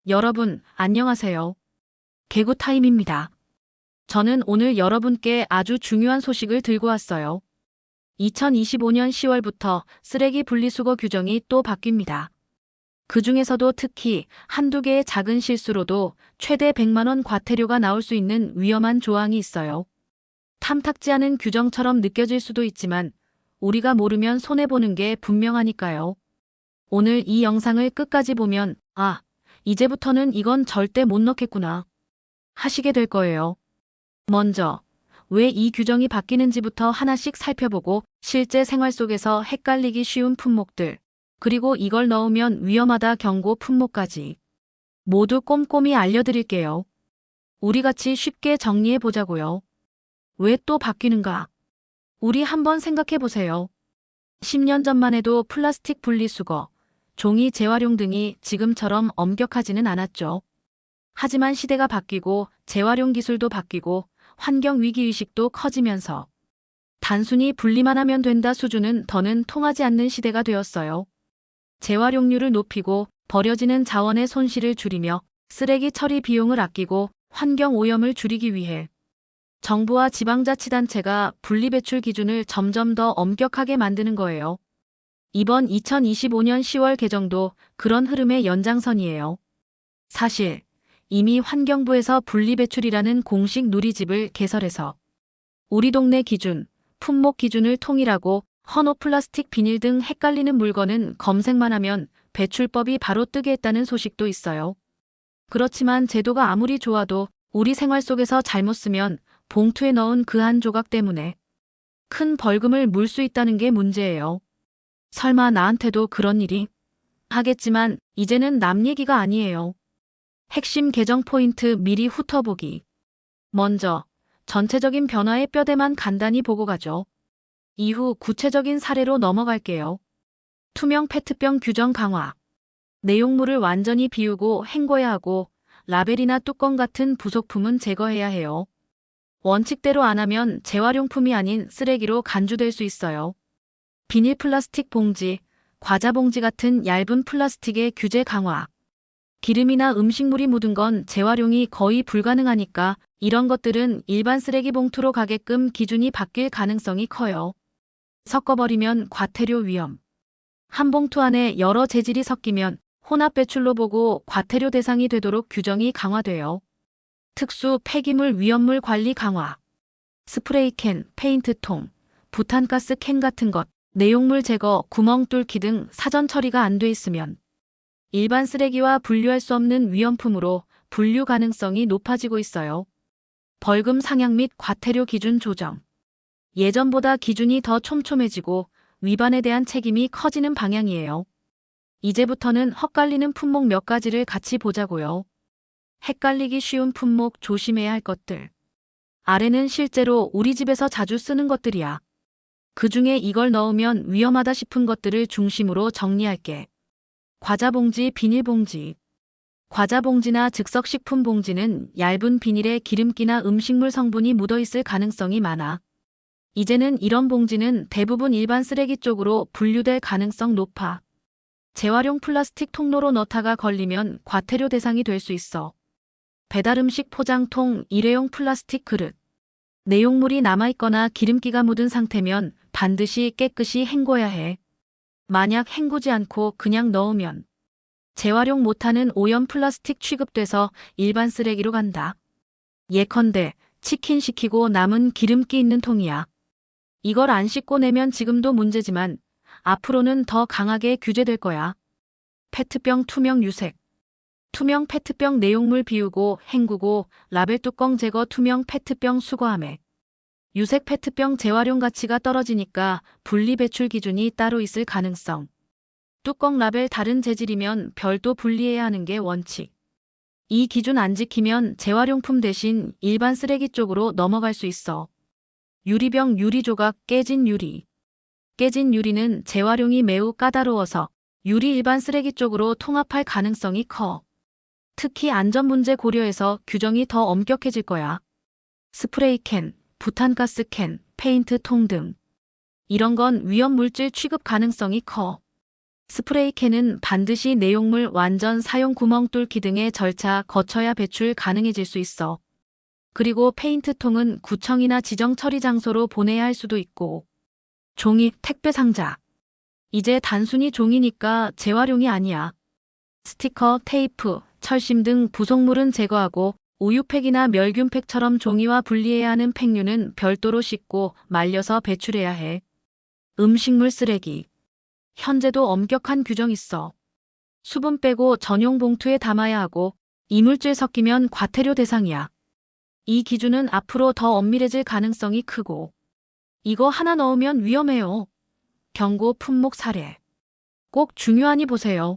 여러분, 안녕하세요. 개구 타임입니다. 저는 오늘 여러분께 아주 중요한 소식을 들고 왔어요. 2025년 10월부터 쓰레기 분리수거 규정이 또 바뀝니다. 그 중에서도 특히 한두 개의 작은 실수로도 최대 100만 원 과태료가 나올 수 있는 위험한 조항이 있어요. 탐탁지 않은 규정처럼 느껴질 수도 있지만 우리가 모르면 손해보는 게 분명하니까요. 오늘 이 영상을 끝까지 보면 이제부터는 이건 절대 못 넣겠구나 하시게 될 거예요. 먼저 왜 이 규정이 바뀌는지부터 하나씩 살펴보고 실제 생활 속에서 헷갈리기 쉬운 품목들, 그리고 이걸 넣으면 위험하다 경고 품목까지 모두 꼼꼼히 알려드릴게요. 우리 같이 쉽게 정리해 보자고요. 왜 또 바뀌는가? 우리 한번 생각해 보세요. 10년 전만 해도 플라스틱 분리수거, 종이 재활용 등이 지금처럼 엄격하지는 않았죠. 하지만 시대가 바뀌고 재활용 기술도 바뀌고 환경 위기의식도 커지면서 단순히 분리만 하면 된다 수준은 더는 통하지 않는 시대가 되었어요. 재활용률을 높이고 버려지는 자원의 손실을 줄이며 쓰레기 처리 비용을 아끼고 환경 오염을 줄이기 위해 정부와 지방자치단체가 분리배출 기준을 점점 더 엄격하게 만드는 거예요. 이번 2025년 10월 개정도 그런 흐름의 연장선이에요. 사실 이미 환경부에서 분리배출이라는 공식 누리집을 개설해서 우리 동네 기준, 품목 기준을 통일하고 헌옷 플라스틱 비닐 등 헷갈리는 물건은 검색만 하면 배출법이 바로 뜨게 했다는 소식도 있어요. 그렇지만 제도가 아무리 좋아도 우리 생활 속에서 잘못 쓰면 봉투에 넣은 그 한 조각 때문에 큰 벌금을 물 수 있다는 게 문제예요. 설마 나한테도 그런 일이? 하겠지만 이제는 남 얘기가 아니에요. 핵심 개정 포인트 미리 훑어보기. 먼저 전체적인 변화의 뼈대만 간단히 보고 가죠. 이후 구체적인 사례로 넘어갈게요. 투명 페트병 규정 강화. 내용물을 완전히 비우고 헹궈야 하고 라벨이나 뚜껑 같은 부속품은 제거해야 해요. 원칙대로 안 하면 재활용품이 아닌 쓰레기로 간주될 수 있어요. 비닐 플라스틱 봉지, 과자 봉지 같은 얇은 플라스틱의 규제 강화. 기름이나 음식물이 묻은 건 재활용이 거의 불가능하니까 이런 것들은 일반 쓰레기 봉투로 가게끔 기준이 바뀔 가능성이 커요. 섞어버리면 과태료 위험. 한 봉투 안에 여러 재질이 섞이면 혼합 배출로 보고 과태료 대상이 되도록 규정이 강화돼요. 특수 폐기물 위험물 관리 강화. 스프레이 캔, 페인트통, 부탄가스 캔 같은 것, 내용물 제거, 구멍 뚫기 등 사전 처리가 안 돼 있으면 일반 쓰레기와 분류할 수 없는 위험품으로 분류 가능성이 높아지고 있어요. 벌금 상향 및 과태료 기준 조정. 예전보다 기준이 더 촘촘해지고 위반에 대한 책임이 커지는 방향이에요. 이제부터는 헛갈리는 품목 몇 가지를 같이 보자고요. 헷갈리기 쉬운 품목 조심해야 할 것들. 아래는 실제로 우리 집에서 자주 쓰는 것들이야. 그 중에 이걸 넣으면 위험하다 싶은 것들을 중심으로 정리할게. 과자봉지, 비닐봉지. 과자봉지나 즉석식품 봉지는 얇은 비닐에 기름기나 음식물 성분이 묻어있을 가능성이 많아. 이제는 이런 봉지는 대부분 일반 쓰레기 쪽으로 분류될 가능성 높아. 재활용 플라스틱 통로로 넣다가 걸리면 과태료 대상이 될 수 있어. 배달음식 포장통, 일회용 플라스틱 그릇. 내용물이 남아있거나 기름기가 묻은 상태면 반드시 깨끗이 헹궈야 해. 만약 헹구지 않고 그냥 넣으면 재활용 못하는 오염 플라스틱 취급돼서 일반 쓰레기로 간다. 예컨대 치킨 시키고 남은 기름기 있는 통이야. 이걸 안 씻고 내면 지금도 문제지만 앞으로는 더 강하게 규제될 거야. 페트병 투명 유색. 투명 페트병 내용물 비우고 헹구고 라벨 뚜껑 제거 투명 페트병 수거함에. 유색 페트병 재활용 가치가 떨어지니까 분리배출 기준이 따로 있을 가능성. 뚜껑 라벨 다른 재질이면 별도 분리해야 하는 게 원칙. 이 기준 안 지키면 재활용품 대신 일반 쓰레기 쪽으로 넘어갈 수 있어. 유리병 유리 조각 깨진 유리. 깨진 유리는 재활용이 매우 까다로워서 유리 일반 쓰레기 쪽으로 통합할 가능성이 커. 특히 안전 문제 고려해서 규정이 더 엄격해질 거야. 스프레이 캔, 부탄가스 캔, 페인트 통 등. 이런 건 위험 물질 취급 가능성이 커. 스프레이캔은 반드시 내용물 완전 사용 구멍 뚫기 등의 절차 거쳐야 배출 가능해질 수 있어. 그리고 페인트통은 구청이나 지정 처리 장소로 보내야 할 수도 있고. 종이, 택배 상자. 이제 단순히 종이니까 재활용이 아니야. 스티커, 테이프, 철심 등 부속물은 제거하고 우유팩이나 멸균팩처럼 종이와 분리해야 하는 팩류는 별도로 씻고 말려서 배출해야 해. 음식물 쓰레기. 현재도 엄격한 규정 있어. 수분 빼고 전용 봉투에 담아야 하고 이물질 섞이면 과태료 대상이야. 이 기준은 앞으로 더 엄밀해질 가능성이 크고 이거 하나 넣으면 위험해요. 경고 품목 사례. 꼭 중요하니 보세요.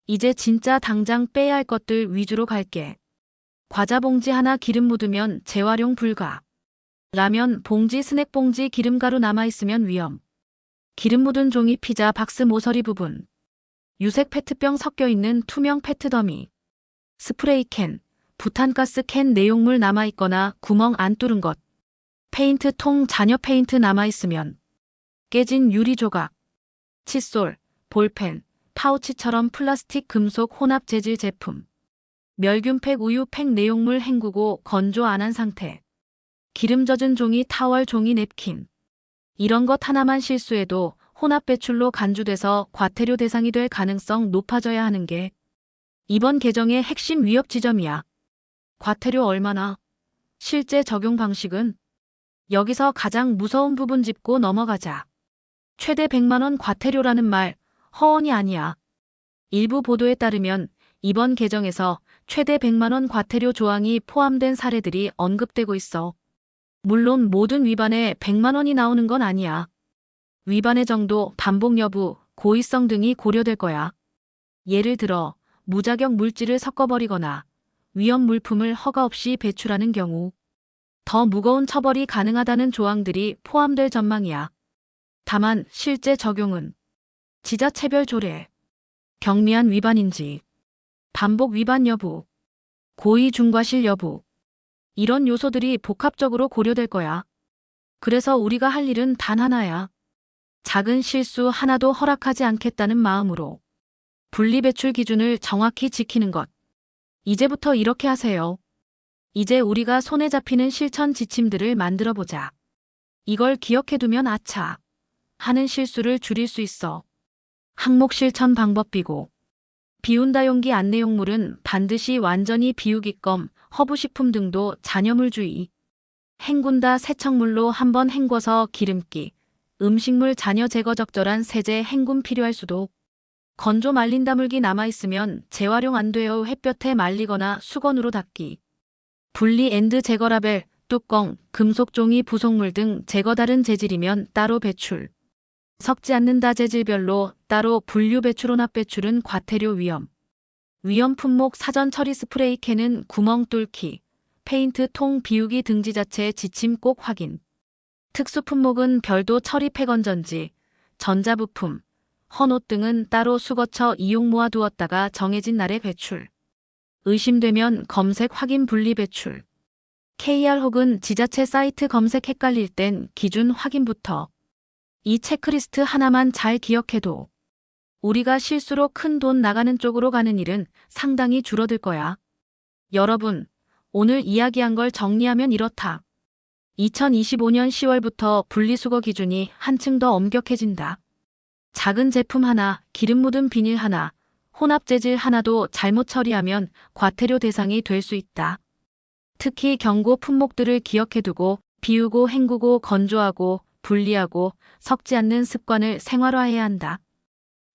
이제 진짜 당장 빼야 할 것들 위주로 갈게. 과자 봉지 하나 기름 묻으면 재활용 불가. 라면 봉지, 스낵 봉지 기름가루 남아있으면 위험. 기름 묻은 종이 피자 박스 모서리 부분. 유색 페트병 섞여있는 투명 페트 더미. 스프레이 캔, 부탄가스 캔 내용물 남아있거나 구멍 안 뚫은 것. 페인트 통 잔여 페인트 남아있으면. 깨진 유리 조각. 칫솔, 볼펜, 파우치처럼 플라스틱 금속 혼합 재질 제품. 멸균팩 우유팩 내용물 헹구고 건조 안 한 상태. 기름 젖은 종이 타월 종이 냅킨. 이런 것 하나만 실수해도 혼합 배출로 간주돼서 과태료 대상이 될 가능성 높아져야 하는 게 이번 개정의 핵심 위협 지점이야. 과태료 얼마나? 실제 적용 방식은? 여기서 가장 무서운 부분 짚고 넘어가자. 최대 100만 원 과태료라는 말 허언이 아니야. 일부 보도에 따르면 이번 개정에서 최대 100만 원 과태료 조항이 포함된 사례들이 언급되고 있어. 물론 모든 위반에 100만 원이 나오는 건 아니야. 위반의 정도, 반복 여부, 고의성 등이 고려될 거야. 예를 들어 무자격 물질을 섞어버리거나 위험 물품을 허가 없이 배출하는 경우 더 무거운 처벌이 가능하다는 조항들이 포함될 전망이야. 다만 실제 적용은 지자체별 조례, 경미한 위반인지, 반복 위반 여부, 고의 중과실 여부 이런 요소들이 복합적으로 고려될 거야. 그래서 우리가 할 일은 단 하나야. 작은 실수 하나도 허락하지 않겠다는 마음으로 분리배출 기준을 정확히 지키는 것. 이제부터 이렇게 하세요. 이제 우리가 손에 잡히는 실천 지침들을 만들어보자. 이걸 기억해두면 아차 하는 실수를 줄일 수 있어. 항목 실천 방법 비고. 비운다 용기 안내용물은 반드시 완전히 비우기껌, 허브식품 등도 잔여물 주의. 헹군다 세척물로 한번 헹궈서 기름기, 음식물 잔여 제거 적절한 세제 헹굼 필요할 수도. 건조 말린 다물기 남아있으면 재활용 안 되어 햇볕에 말리거나 수건으로 닦기. 분리 엔드 제거 라벨, 뚜껑, 금속 종이 부속물 등 제거 다른 재질이면 따로 배출. 섞지 않는다 재질별로 따로 분류 배출 혼합 배출은 과태료 위험. 위험 품목 사전 처리 스프레이 캔은 구멍 뚫기, 페인트 통 비우기 등지 자체 지침 꼭 확인. 특수 품목은 별도 처리 폐건전지, 전자부품, 헌옷 등은 따로 수거처 이용 모아두었다가 정해진 날에 배출. 의심되면 검색 확인 분리 배출. KR 혹은 지자체 사이트 검색 헷갈릴 땐 기준 확인부터. 이 체크리스트 하나만 잘 기억해도 우리가 실수로 큰 돈 나가는 쪽으로 가는 일은 상당히 줄어들 거야. 여러분, 오늘 이야기한 걸 정리하면 이렇다. 2025년 10월부터 분리수거 기준이 한층 더 엄격해진다. 작은 제품 하나, 기름 묻은 비닐 하나, 혼합 재질 하나도 잘못 처리하면 과태료 대상이 될 수 있다. 특히 경고 품목들을 기억해두고 비우고 헹구고 건조하고 분리하고 섞지 않는 습관을 생활화해야 한다.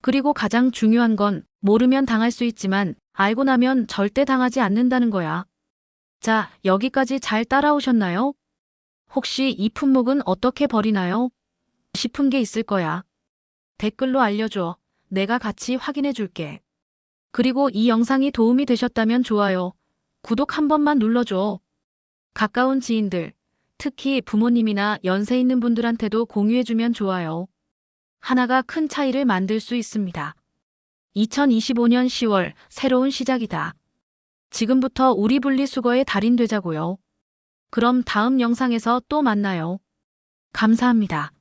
그리고 가장 중요한 건 모르면 당할 수 있지만 알고 나면 절대 당하지 않는다는 거야. 자, 여기까지 잘 따라오셨나요? 혹시 이 품목은 어떻게 버리나요? 싶은 게 있을 거야. 댓글로 알려줘. 내가 같이 확인해 줄게. 그리고 이 영상이 도움이 되셨다면 좋아요, 구독 한 번만 눌러줘. 가까운 지인들, 특히 부모님이나 연세 있는 분들한테도 공유해주면 좋아요. 하나가 큰 차이를 만들 수 있습니다. 2025년 10월 새로운 시작이다. 지금부터 우리 분리수거의 달인 되자고요. 그럼 다음 영상에서 또 만나요. 감사합니다.